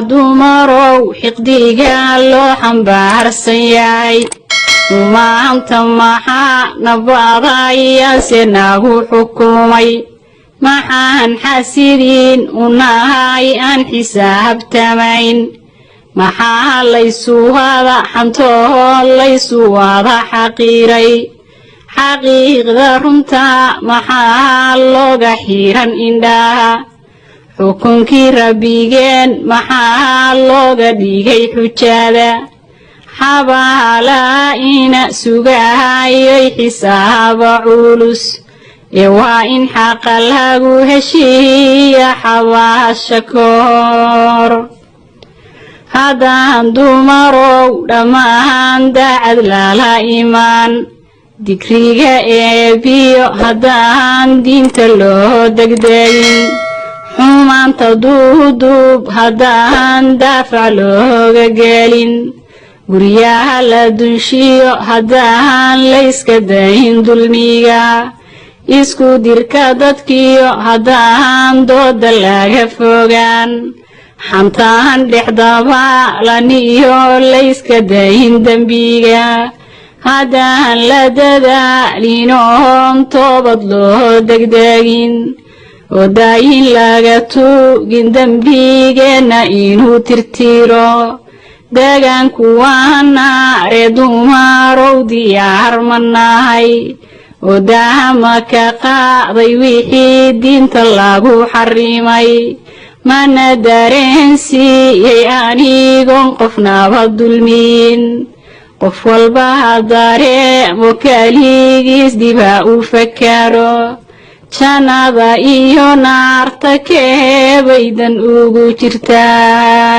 dumarow xiqdiga loo xambaarsan yahay maanta maxaa nabadayase nagu xukumay maxaan xasidiin u nahay aan xisaabtamayn maxaa laysu wada xantoo laysu wada xaqiiray xaqiiqda runta maxaa looga xiran indhaha xukunkii rabbigeen maxaa looga dhigay xujada xabaalaa ina sugahayay xisaaba culus waa in xaqa lagu heshiiya xabaasha koor haddaan dumarow dhammaan daacad lala imaan dikriga eebiyo haddaan diinta loo degdegin xumaanta duuduub haddaan daafac looga gelin guryaha la dunshiyo haddaan layska dayn dulmiga isku dirka dadkiyo haddaan dooda laga fogaan xantaan dhexdabaalaniyo layska dayn dembiga haddaan la dadaalinoon toobad loo degdegin oo daayin laga tuugin dembigeenna inuu tirtiro deegaanku waana ree dumarow diyaar ma nahay oo dahama ka qaaday wixii diinta lagu xarimay mana dareensiiyey anigoon qofnaba dulmiin qof walba ha dareemo kaligiis diba u fakaro jannada iyo naarta keebaydan ugu jirtaa